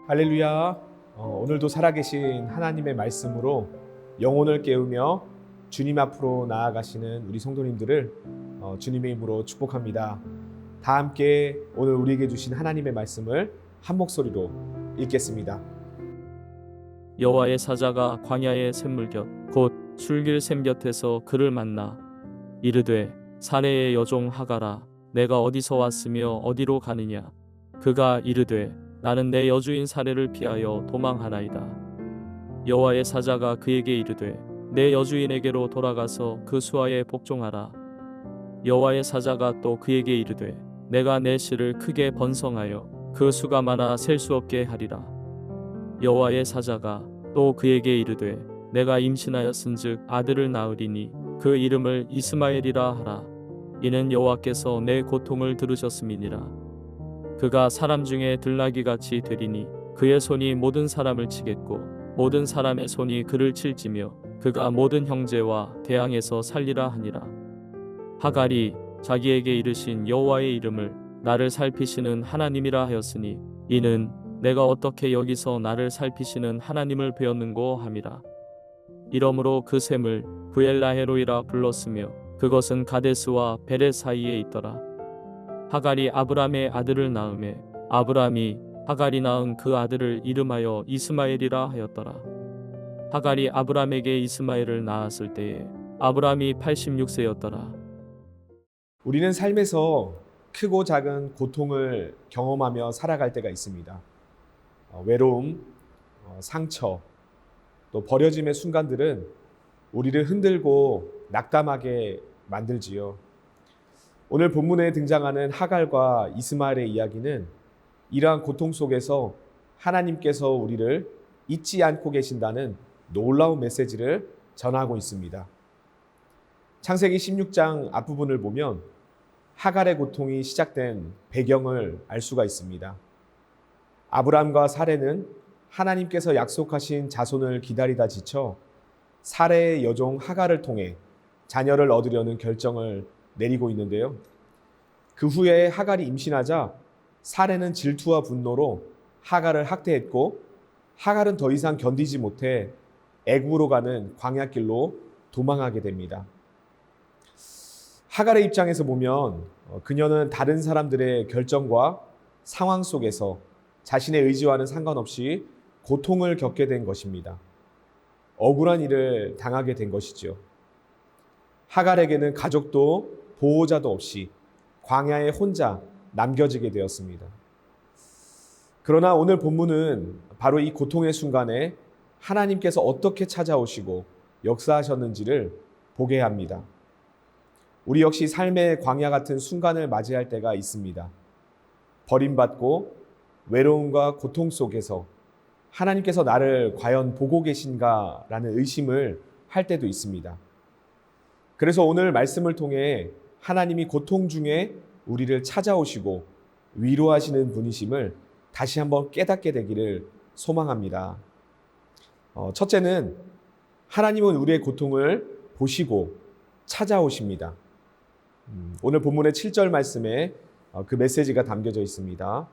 할렐루야. 오늘도 살아계신 하나님의 말씀으로 영혼을 깨우며 주님 앞으로 나아가시는 우리 성도님들을 주님의 이름으로 축복합니다. 다 함께 오늘 우리에게 주신 하나님의 말씀을 한 목소리로 읽겠습니다. 여호와의 사자가 광야의 샘물 곁 곧 술길 샘 곁에서 그를 만나 이르되 사내의 여종 하가라 내가 어디서 왔으며 어디로 가느냐. 그가 이르되 나는 내 여주인 사내를 피하여 도망하나이다. 여호와의 사자가 그에게 이르되 내 여주인에게로 돌아가서 그 수하에 복종하라. 여호와의 사자가 또 그에게 이르되 내가 내 씨를 크게 번성하여 그 수가 많아 셀 수 없게 하리라. 여호와의 사자가 또 그에게 이르되 내가 임신하였은즉 아들을 낳으리니 그 이름을 이스마엘이라 하라. 이는 여호와께서 내 고통을 들으셨음이니라. 그가 사람 중에 들나귀같이 되리니 그의 손이 모든 사람을 치겠고 모든 사람의 손이 그를 칠지며 그가 모든 형제와 대항에서 살리라 하니라. 하갈이 자기에게 이르신 여호와의 이름을 나를 살피시는 하나님이라 하였으니 이는 내가 어떻게 여기서 나를 살피시는 하나님을 배웠는고 함이라. 이러므로 그 샘을 부엘라헤로이라 불렀으며 그것은 가데스와 베렛 사이에 있더라. 하갈이 아브람의 아들을 낳음에 아브람이 하갈이 낳은 그 아들을 이름하여 이스마엘이라 하였더라. 하갈이 아브람에게 이스마엘을 낳았을 때에 아브람이 86세였더라. 우리는 삶에서 크고 작은 고통을 경험하며 살아갈 때가 있습니다. 외로움, 상처, 또 버려짐의 순간들은 우리를 흔들고 낙담하게 만들지요. 오늘 본문에 등장하는 하갈과 이스마엘의 이야기는 이러한 고통 속에서 하나님께서 우리를 잊지 않고 계신다는 놀라운 메시지를 전하고 있습니다. 창세기 16장 앞부분을 보면 하갈의 고통이 시작된 배경을 알 수가 있습니다. 아브람과 사레는 하나님께서 약속하신 자손을 기다리다 지쳐 사레의 여종 하갈을 통해 자녀를 얻으려는 결정을 내리고 있는데요. 그 후에 하갈이 임신하자 사레는 질투와 분노로 하갈을 학대했고 하갈은 더 이상 견디지 못해 애굽으로 가는 광야길로 도망하게 됩니다. 하갈의 입장에서 보면 그녀는 다른 사람들의 결정과 상황 속에서 자신의 의지와는 상관없이 고통을 겪게 된 것입니다. 억울한 일을 당하게 된 것이죠. 하갈에게는 가족도 보호자도 없이 광야에 혼자 남겨지게 되었습니다. 그러나 오늘 본문은 바로 이 고통의 순간에 하나님께서 어떻게 찾아오시고 역사하셨는지를 보게 합니다. 우리 역시 삶의 광야 같은 순간을 맞이할 때가 있습니다. 버림받고 외로움과 고통 속에서 하나님께서 나를 과연 보고 계신가라는 의심을 할 때도 있습니다. 그래서 오늘 말씀을 통해 하나님이 고통 중에 우리를 찾아오시고 위로하시는 분이심을 다시 한번 깨닫게 되기를 소망합니다. 첫째는 하나님은 우리의 고통을 보시고 찾아오십니다. 오늘 본문의 7절 말씀에 그 메시지가 담겨져 있습니다.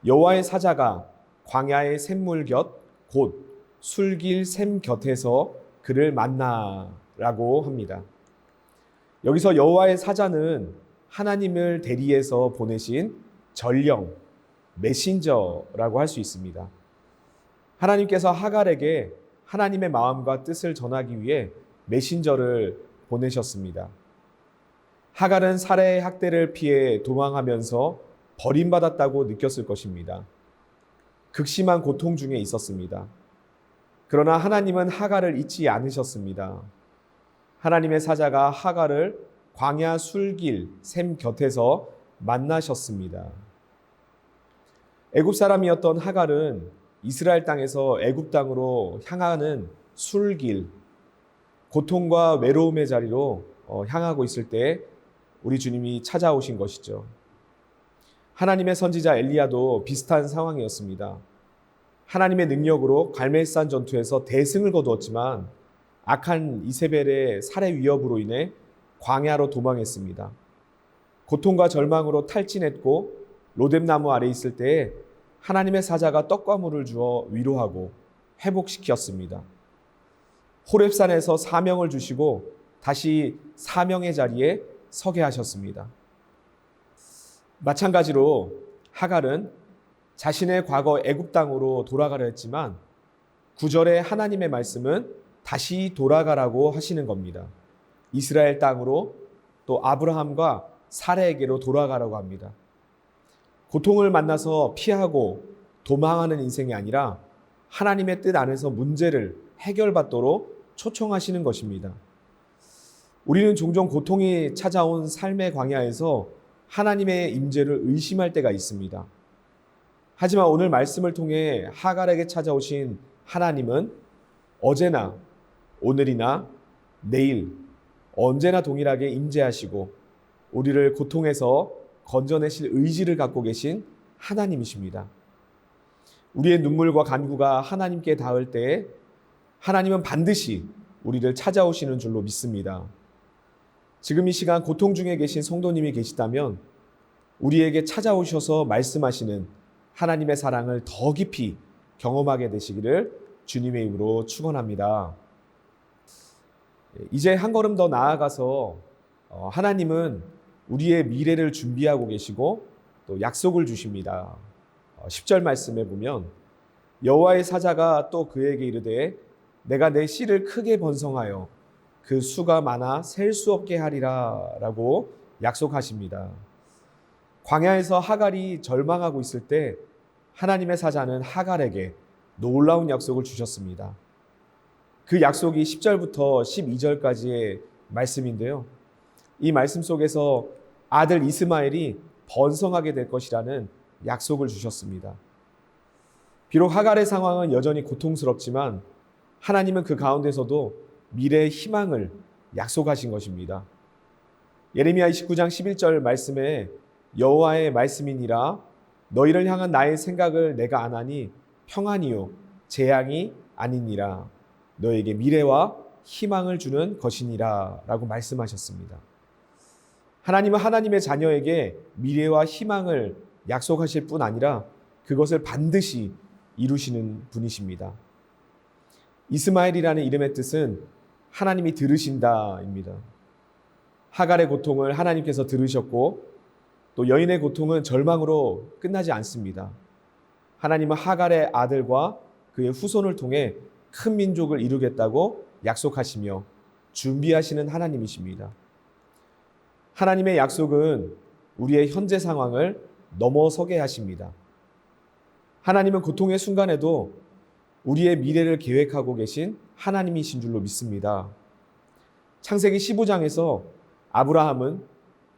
여호와의 사자가 광야의 샘물 곁 곧 술길 샘 곁에서 그를 만나라고 합니다. 여기서 여호와의 사자는 하나님을 대리해서 보내신 전령, 메신저라고 할 수 있습니다. 하나님께서 하갈에게 하나님의 마음과 뜻을 전하기 위해 메신저를 보내셨습니다. 하갈은 사레의 학대를 피해 도망하면서 버림받았다고 느꼈을 것입니다. 극심한 고통 중에 있었습니다. 그러나 하나님은 하갈을 잊지 않으셨습니다. 하나님의 사자가 하갈을 광야 술길 샘 곁에서 만나셨습니다. 애굽 사람이었던 하갈은 이스라엘 땅에서 애굽 땅으로 향하는 술길, 고통과 외로움의 자리로 향하고 있을 때 우리 주님이 찾아오신 것이죠. 하나님의 선지자 엘리야도 비슷한 상황이었습니다. 하나님의 능력으로 갈멜산 전투에서 대승을 거두었지만 악한 이세벨의 살해 위협으로 인해 광야로 도망했습니다. 고통과 절망으로 탈진했고 로뎀나무 아래 있을 때에 하나님의 사자가 떡과 물을 주어 위로하고 회복시켰습니다. 호렙산에서 사명을 주시고 다시 사명의 자리에 서게 하셨습니다. 마찬가지로 하갈은 자신의 과거 애굽 땅으로 돌아가려 했지만 9절에 하나님의 말씀은 다시 돌아가라고 하시는 겁니다. 이스라엘 땅으로 또 아브라함과 사라에게로 돌아가라고 합니다. 고통을 만나서 피하고 도망하는 인생이 아니라 하나님의 뜻 안에서 문제를 해결받도록 초청하시는 것입니다. 우리는 종종 고통이 찾아온 삶의 광야에서 하나님의 임재를 의심할 때가 있습니다. 하지만 오늘 말씀을 통해 하갈에게 찾아오신 하나님은 어제나 오늘이나 내일 언제나 동일하게 임재하시고 우리를 고통에서 건져내실 의지를 갖고 계신 하나님이십니다. 우리의 눈물과 간구가 하나님께 닿을 때에 하나님은 반드시 우리를 찾아오시는 줄로 믿습니다. 지금 이 시간 고통 중에 계신 성도님이 계시다면 우리에게 찾아오셔서 말씀하시는 하나님의 사랑을 더 깊이 경험하게 되시기를 주님의 이름으로 축원합니다. 이제 한 걸음 더 나아가서 하나님은 우리의 미래를 준비하고 계시고 또 약속을 주십니다. 10절 말씀에 보면 여호와의 사자가 또 그에게 이르되 내가 내 씨를 크게 번성하여 그 수가 많아 셀 수 없게 하리라 라고 약속하십니다. 광야에서 하갈이 절망하고 있을 때 하나님의 사자는 하갈에게 놀라운 약속을 주셨습니다. 그 약속이 10절부터 12절까지의 말씀인데요. 이 말씀 속에서 아들 이스마엘이 번성하게 될 것이라는 약속을 주셨습니다. 비록 하갈의 상황은 여전히 고통스럽지만 하나님은 그 가운데서도 미래의 희망을 약속하신 것입니다. 예레미야 29장 11절 말씀에 여호와의 말씀이니라 너희를 향한 나의 생각을 내가 아나니 평안이요 재앙이 아니니라 너에게 미래와 희망을 주는 것이니라 라고 말씀하셨습니다. 하나님은 하나님의 자녀에게 미래와 희망을 약속하실 뿐 아니라 그것을 반드시 이루시는 분이십니다. 이스마엘이라는 이름의 뜻은 하나님이 들으신다입니다. 하갈의 고통을 하나님께서 들으셨고 또 여인의 고통은 절망으로 끝나지 않습니다. 하나님은 하갈의 아들과 그의 후손을 통해 큰 민족을 이루겠다고 약속하시며 준비하시는 하나님이십니다. 하나님의 약속은 우리의 현재 상황을 넘어서게 하십니다. 하나님은 고통의 순간에도 우리의 미래를 계획하고 계신 하나님이신 줄로 믿습니다. 창세기 15장에서 아브라함은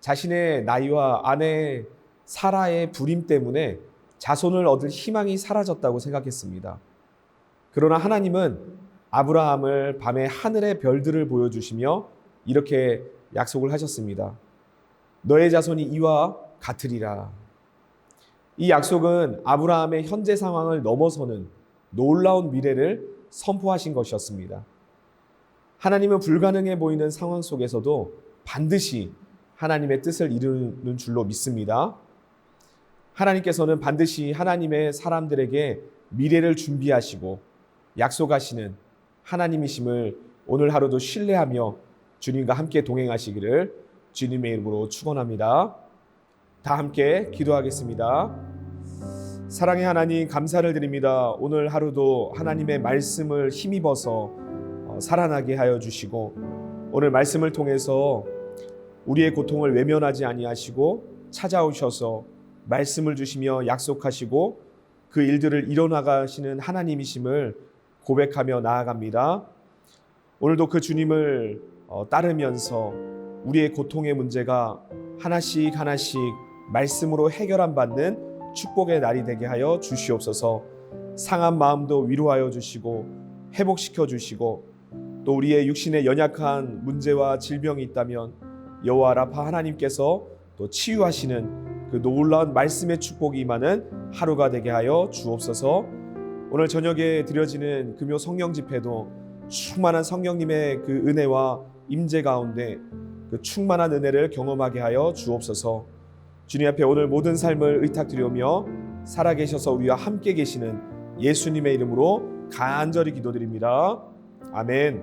자신의 나이와 아내 사라의 불임 때문에 자손을 얻을 희망이 사라졌다고 생각했습니다. 그러나 하나님은 아브라함을 밤에 하늘의 별들을 보여주시며 이렇게 약속을 하셨습니다. 너의 자손이 이와 같으리라. 이 약속은 아브라함의 현재 상황을 넘어서는 놀라운 미래를 선포하신 것이었습니다. 하나님은 불가능해 보이는 상황 속에서도 반드시 하나님의 뜻을 이루는 줄로 믿습니다. 하나님께서는 반드시 하나님의 사람들에게 미래를 준비하시고 약속하시는 하나님이심을 오늘 하루도 신뢰하며 주님과 함께 동행하시기를 주님의 이름으로 축원합니다. 다 함께 기도하겠습니다. 사랑의 하나님 감사를 드립니다. 오늘 하루도 하나님의 말씀을 힘입어서 살아나게 하여 주시고 오늘 말씀을 통해서 우리의 고통을 외면하지 아니하시고 찾아오셔서 말씀을 주시며 약속하시고 그 일들을 이뤄나가시는 하나님이심을 고백하며 나아갑니다. 오늘도 그 주님을 따르면서 우리의 고통의 문제가 하나씩 하나씩 말씀으로 해결함 받는 축복의 날이 되게 하여 주시옵소서. 상한 마음도 위로하여 주시고 회복시켜 주시고 또 우리의 육신에 연약한 문제와 질병이 있다면 여호와 라파 하나님께서 또 치유하시는 그 놀라운 말씀의 축복이 임하는 하루가 되게 하여 주옵소서. 오늘 저녁에 드려지는 금요 성령 집회도 충만한 성령님의 그 은혜와 임재 가운데 그 충만한 은혜를 경험하게 하여 주옵소서. 주님 앞에 오늘 모든 삶을 의탁드리오며 살아계셔서 우리와 함께 계시는 예수님의 이름으로 간절히 기도드립니다. 아멘.